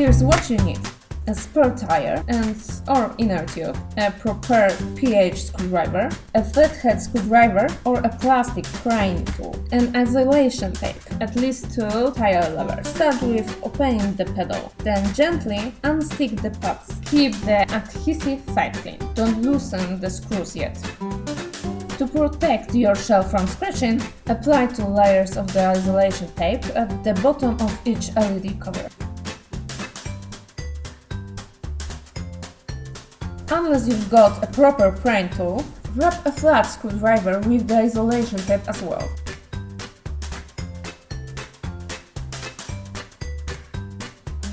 Here's what you need: a spare tire or inner tube, a proper pH screwdriver, a flathead screwdriver or a plastic prying tool, and isolation tape, at least 2 tire levers. Start with opening the pedal, then gently unstick the pads. Keep the adhesive side clean. Don't loosen the screws yet. To protect your shell from scratching, apply 2 layers of the isolation tape at the bottom of each LED cover. Unless you've got a proper prying tool, wrap a flat screwdriver with the isolation tape as well.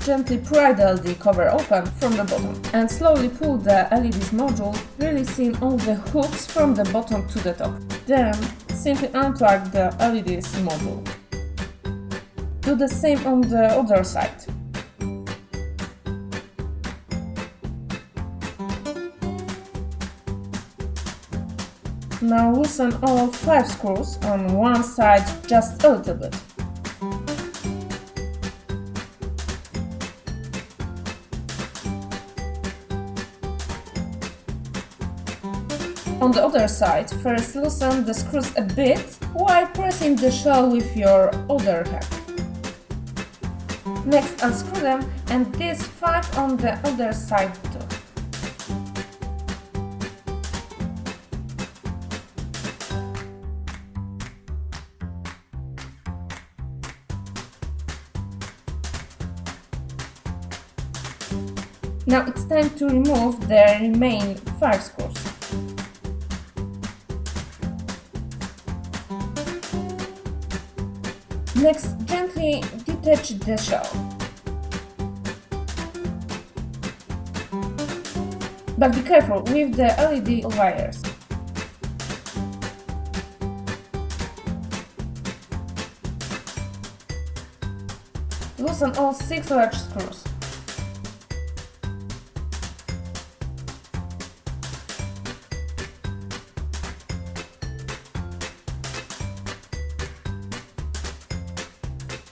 Gently pry the LED cover open from the bottom and slowly pull the LED's module, releasing all the hooks from the bottom to the top. Then simply unplug the LED's module. Do the same on the other side. Now loosen all 5 screws on one side just a little bit. On the other side, first loosen the screws a bit while pressing the shell with your other hand. Next unscrew them and these 5 on the other side too. Now it's time to remove the remaining 5 screws. Next, gently detach the shell. But be careful with the LED wires. Loosen all 6 large screws.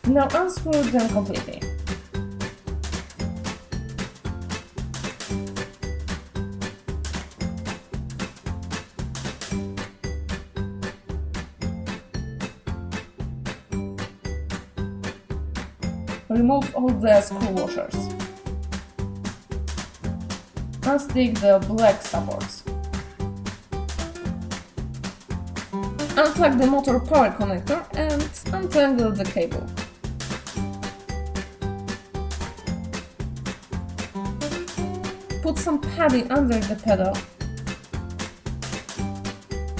Now unscrew them completely. Remove all the screw washers. Unstick the black supports. Unplug the motor power connector and untangle the cable. Put some padding under the pedal.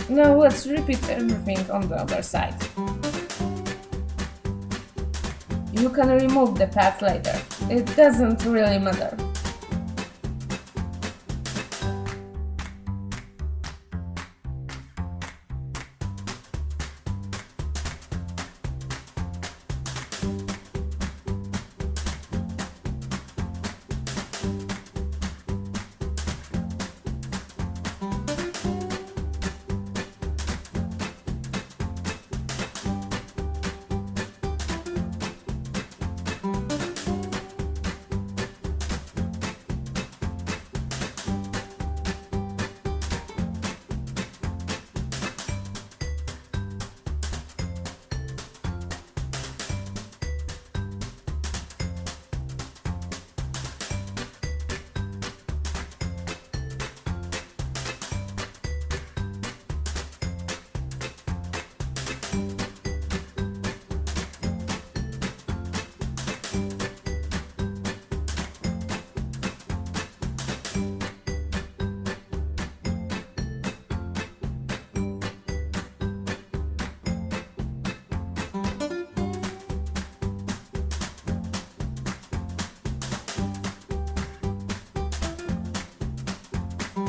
Now let's repeat everything on the other side. You can remove the pads later, it doesn't really matter.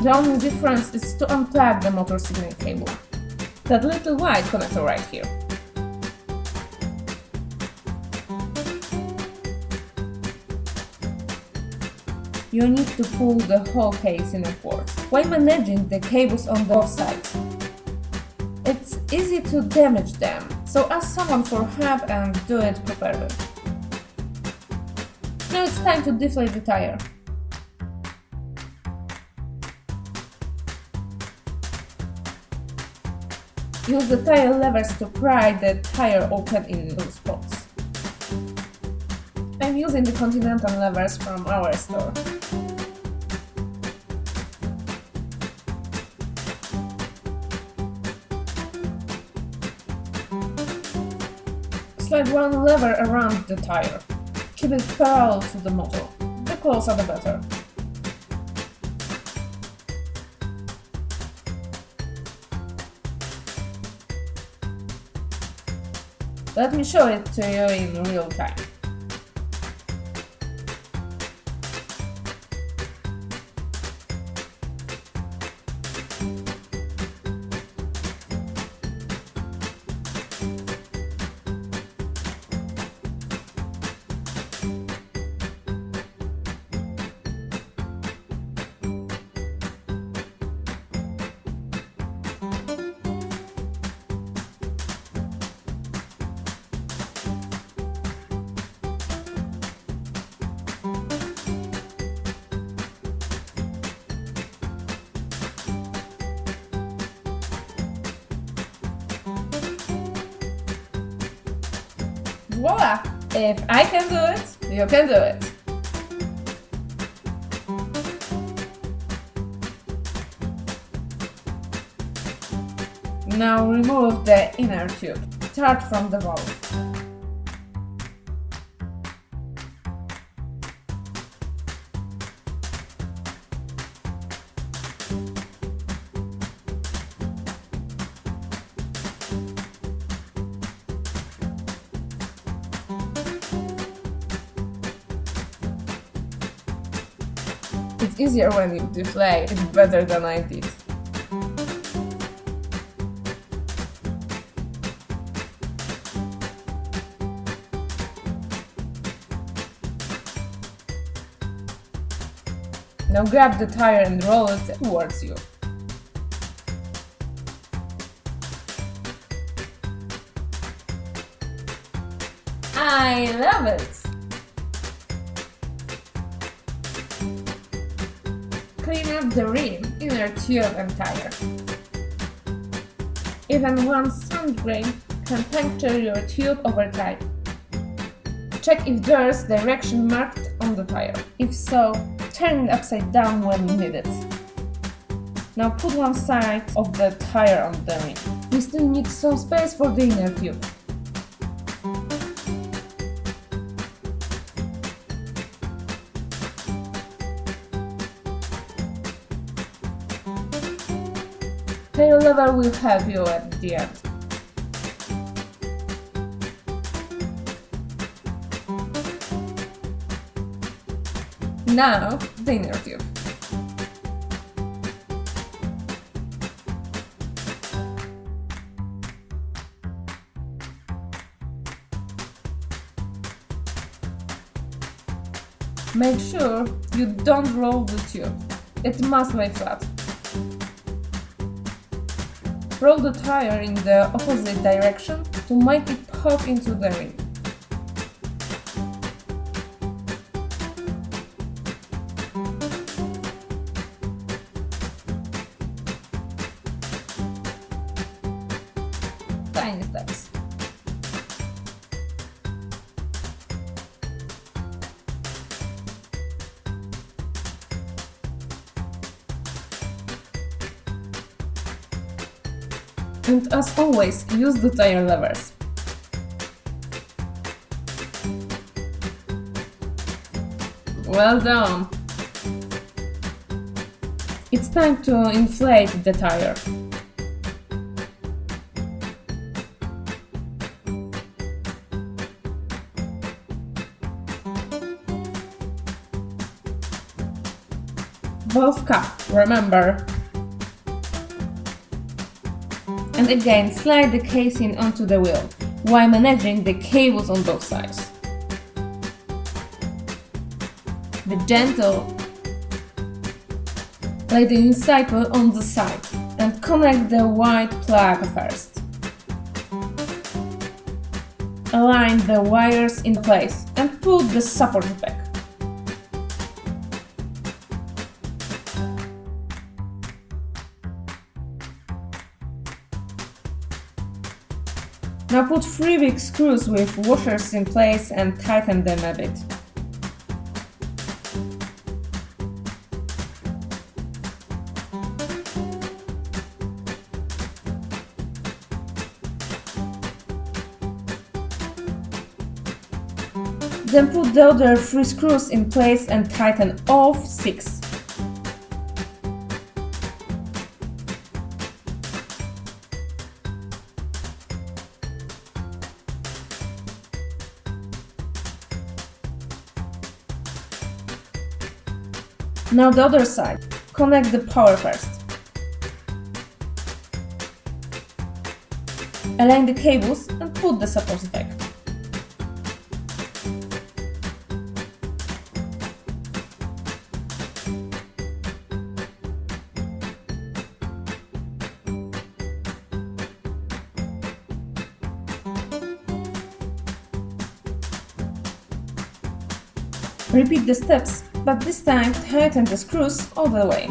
The only difference is to unplug the motor signal cable. That little white connector right here. You need to pull the whole casing upwards, while managing the cables on both sides. It's easy to damage them, so ask someone for help and do it properly. Now it's time to deflate the tire. Use the tire levers to pry the tire open in those spots. I'm using the Continental levers from our store. Slide one lever around the tire. Keep it parallel to the motor. The closer the better. Let me show it to you in real time. Voila! If I can do it, you can do it! Now remove the inner tube. Start from the valve. It's easier when you deflate it better than I did. Now grab the tire and roll it towards you. I love it! Clean up the rim, inner tube and tire. Even one sand grain can puncture your tube over time. Check if there's direction marked on the tire. If so, turn it upside down when you need it. Now put one side of the tire on the rim. We still need some space for the inner tube. Tire lever will help you at the end. Now, the inner tube. Make sure you don't roll the tube. It must lay flat. Roll the tire in the opposite direction to make it pop into the rim. Tiny steps. And as always, use the tire levers. Well done! It's time to inflate the tire. Valve cap, remember. And again, slide the casing onto the wheel, while managing the cables on both sides. Be gentle. Lay the unicycle on the side and connect the white plug first. Align the wires in place and put the support back. Now put 3 big screws with washers in place and tighten them a bit. Then put the other 3 screws in place and tighten all 6. Now the other side. Connect the power first. Align the cables and put the supports back. Repeat the steps, but this time tighten the screws all the way.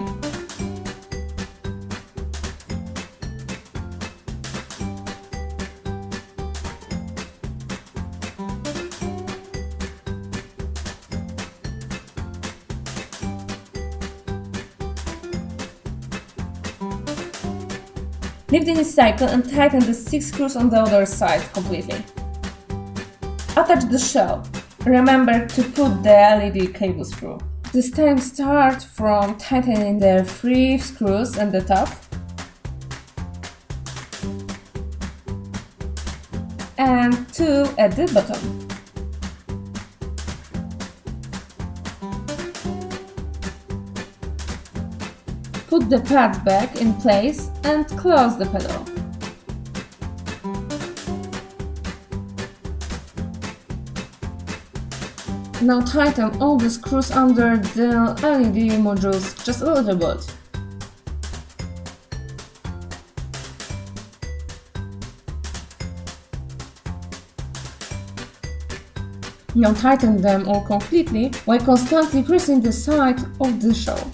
Leave the unicycle and tighten the 6 screws on the other side completely. Attach the shell. Remember to put the LED cables through. This time start from tightening the 3 screws at the top and 2 at the bottom. Put the pads back in place and close the pedal. Now tighten all the screws under the LED modules just a little bit. Now tighten them all completely while constantly pressing the side of the shell.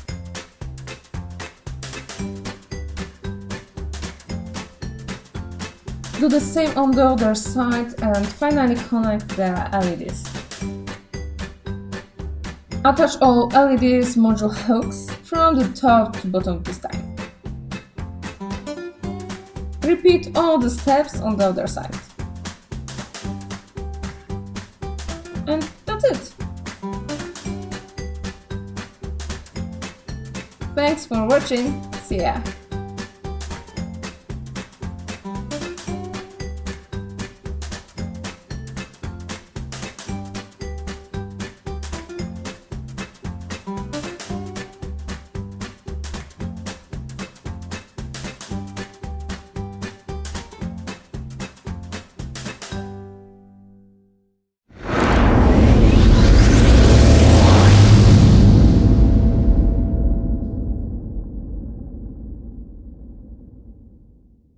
Do the same on the other side and finally connect the LEDs. Attach all LEDs module hooks from the top to bottom this time. Repeat all the steps on the other side. And that's it! Thanks for watching, see ya!